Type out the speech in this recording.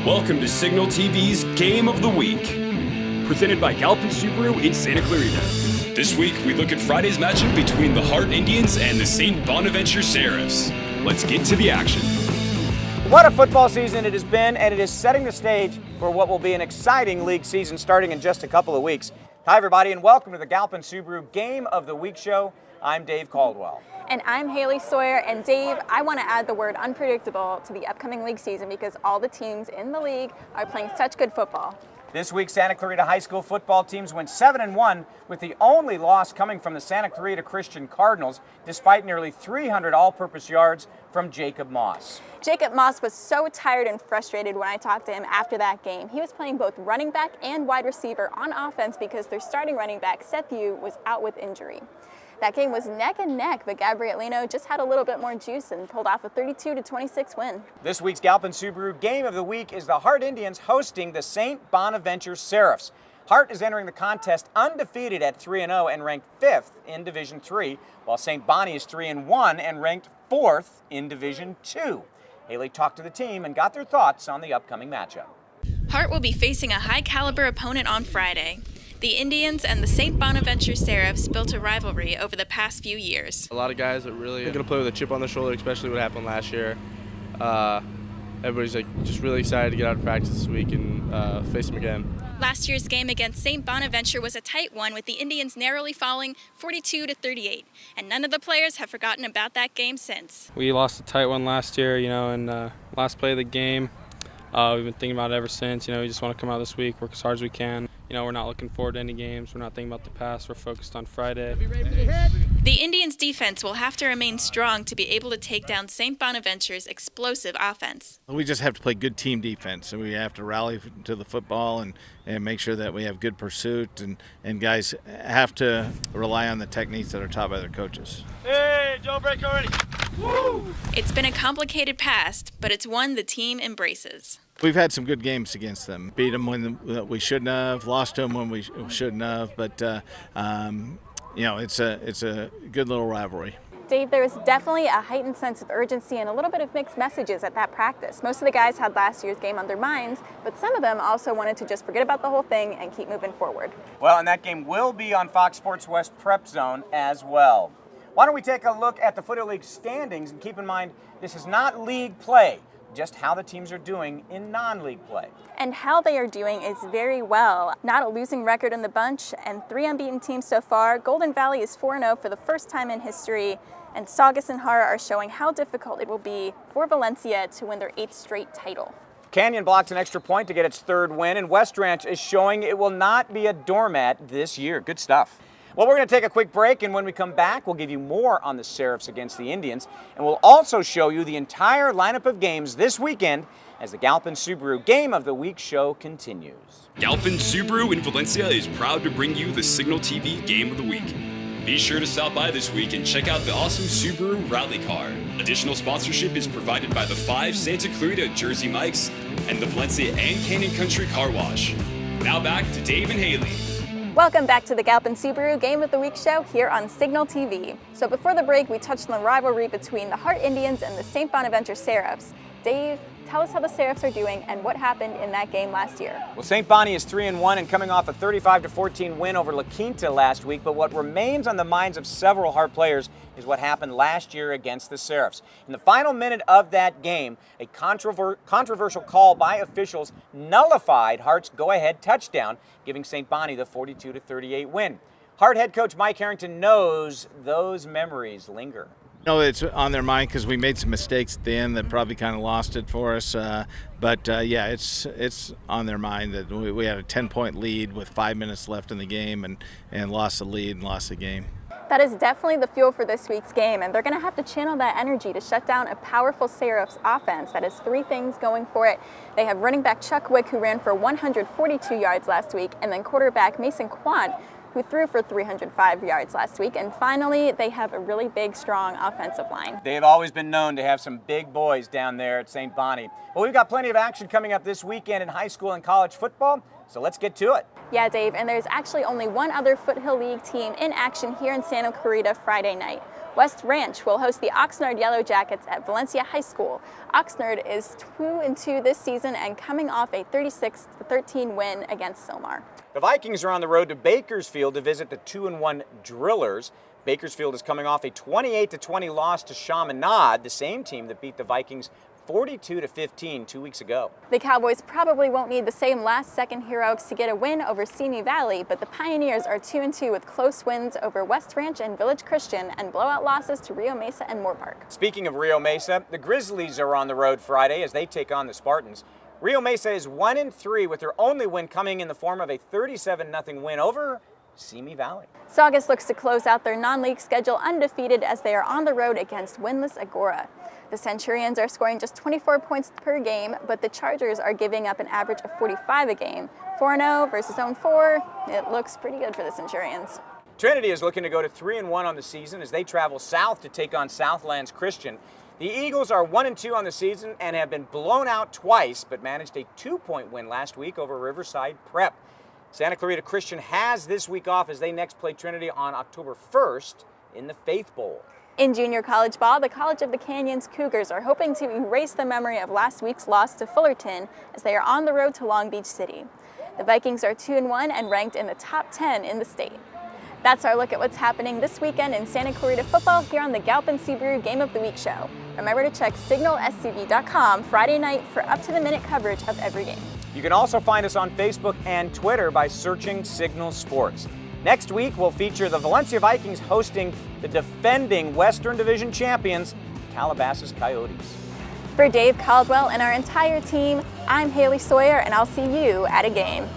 Welcome to SignalTv's Game of the Week, presented by Galpin Subaru in Santa Clarita. This week, we look at Friday's matchup between the Hart Indians and the St. Bonaventure Seraphs. Let's get to the action. What a football season it has been, and it is setting the stage for what will be an exciting league season starting in just a couple of weeks. Hi, everybody, and welcome to the Galpin Subaru Game of the Week show. I'm Dave Caldwell. And I'm Haley Sawyer. And Dave, I want to add the word unpredictable to the upcoming league season because all the teams in the league are playing such good football. This week, Santa Clarita High School football teams went 7-1, with the only loss coming from the Santa Clarita Christian Cardinals, despite nearly 300 all-purpose yards from Jacob Moss. Jacob Moss was so tired and frustrated when I talked to him after that game. He was playing both running back and wide receiver on offense because their starting running back, Seth Yu, was out with injury. That game was neck and neck, but Gabrielino just had a little bit more juice and pulled off a 32-26 win. This week's Galpin Subaru Game of the Week is the Hart Indians hosting the St. Bonaventure Seraphs. Hart is entering the contest undefeated at 3-0 and ranked 5th in Division III, while St. Bonnie is 3-1 and ranked 4th in Division II. Haley talked to the team and got their thoughts on the upcoming matchup. Hart will be facing a high-caliber opponent on Friday. The Indians and the St. Bonaventure Seraphs built a rivalry over the past few years. A lot of guys that really are going to play with a chip on their shoulder, especially what happened last year. Everybody's just really excited to get out of practice this week and face them again. Last year's game against St. Bonaventure was a tight one, with the Indians narrowly falling 42-38, and none of the players have forgotten about that game since. We lost a tight one last year, in last play of the game. We've been thinking about it ever since. We just want to come out this week, work as hard as we can. We're not looking forward to any games. We're not thinking about the past. We're focused on Friday. The Indians' defense will have to remain strong to be able to take down St. Bonaventure's explosive offense. We just have to play good team defense, and we have to rally to the football and make sure that we have good pursuit, and guys have to rely on the techniques that are taught by their coaches. Hey, Joe, break already. Woo! It's been a complicated past, but it's one the team embraces. We've had some good games against them. Beat them when we shouldn't have, lost them when we shouldn't have, but it's a good little rivalry. Dave, there was definitely a heightened sense of urgency and a little bit of mixed messages at that practice. Most of the guys had last year's game on their minds, but some of them also wanted to just forget about the whole thing and keep moving forward. Well, and that game will be on Fox Sports West Prep Zone as well. Why don't we take a look at the Foothill League standings, and keep in mind this is not league play, just how the teams are doing in non-league play. And how they are doing is very well. Not a losing record in the bunch, and 3 unbeaten teams so far. Golden Valley is 4-0 for the first time in history, and Saugus and Hara are showing how difficult it will be for Valencia to win their 8th straight title. Canyon blocks an extra point to get its 3rd win, and West Ranch is showing it will not be a doormat this year. Good stuff. Well, we're going to take a quick break, and when we come back, we'll give you more on the Seraphs against the Indians, and we'll also show you the entire lineup of games this weekend as the Galpin Subaru Game of the Week show continues. Galpin Subaru in Valencia is proud to bring you the SignalTv Game of the Week. Be sure to stop by this week and check out the awesome Subaru rally car. Additional sponsorship is provided by the 5 Santa Clarita Jersey Mikes and the Valencia and Canyon Country Car Wash. Now back to Dave and Haley. Welcome back to the Galpin Subaru Game of the Week show here on SignalTv. So before the break, we touched on the rivalry between the Hart Indians and the St. Bonaventure Seraphs. Dave, tell us how the Seraphs are doing and what happened in that game last year. Well, St. Bonnie is 3-1 and coming off a 35-14 win over La Quinta last week, but what remains on the minds of several Hart players is what happened last year against the Seraphs. In the final minute of that game, a controversial call by officials nullified Hart's go-ahead touchdown, giving St. Bonnie the 42-38 win. Hart head coach Mike Harrington knows those memories linger. It's on their mind because we made some mistakes at the end that probably kind of lost it for us. It's on their mind that we had a 10-point lead with 5 minutes left in the game and lost the lead and lost the game. That is definitely the fuel for this week's game, and they're going to have to channel that energy to shut down a powerful Seraphs offense that has 3 things going for it. They have running back Chuck Wick, who ran for 142 yards last week, and then quarterback Mason Quant, who threw for 305 yards last week. And finally, they have a really big, strong offensive line. They've always been known to have some big boys down there at St. Bonnie. Well, we've got plenty of action coming up this weekend in high school and college football, so let's get to it. Yeah, Dave, and there's actually only one other Foothill League team in action here in Santa Clarita Friday night. West Ranch will host the Oxnard Yellow Jackets at Valencia High School. Oxnard is 2-2 this season and coming off a 36-13 win against Silmar. The Vikings are on the road to Bakersfield to visit the 2-1 Drillers. Bakersfield is coming off a 28-20 loss to Chaminade, the same team that beat the Vikings 42-15 2 weeks ago. The Cowboys probably won't need the same last-second heroics to get a win over Simi Valley, but the Pioneers are 2-2 with close wins over West Ranch and Village Christian and blowout losses to Rio Mesa and Moore Park. Speaking of Rio Mesa, the Grizzlies are on the road Friday as they take on the Spartans. Rio Mesa is 1-3 with their only win coming in the form of a 37-0 win over Simi Valley. Saugus looks to close out their non-league schedule undefeated as they are on the road against winless Agora. The Centurions are scoring just 24 points per game, but the Chargers are giving up an average of 45 a game. 4-0 versus 0-4, it looks pretty good for the Centurions. Trinity is looking to go to 3-1 on the season as they travel south to take on Southlands Christian. The Eagles are 1-2 on the season and have been blown out twice, but managed a 2-point win last week over Riverside Prep. Santa Clarita Christian has this week off as they next play Trinity on October 1st in the Faith Bowl. In junior college ball, the College of the Canyons Cougars are hoping to erase the memory of last week's loss to Fullerton as they are on the road to Long Beach City. The Vikings are 2-1 and ranked in the top 10 in the state. That's our look at what's happening this weekend in Santa Clarita football here on the Galpin Subaru Game of the Week show. Remember to check SignalSCV.com Friday night for up-to-the-minute coverage of every game. You can also find us on Facebook and Twitter by searching Signal Sports. Next week, we'll feature the Valencia Vikings hosting the defending Western Division champions, Calabasas Coyotes. For Dave Caldwell and our entire team, I'm Haley Sawyer, and I'll see you at a game.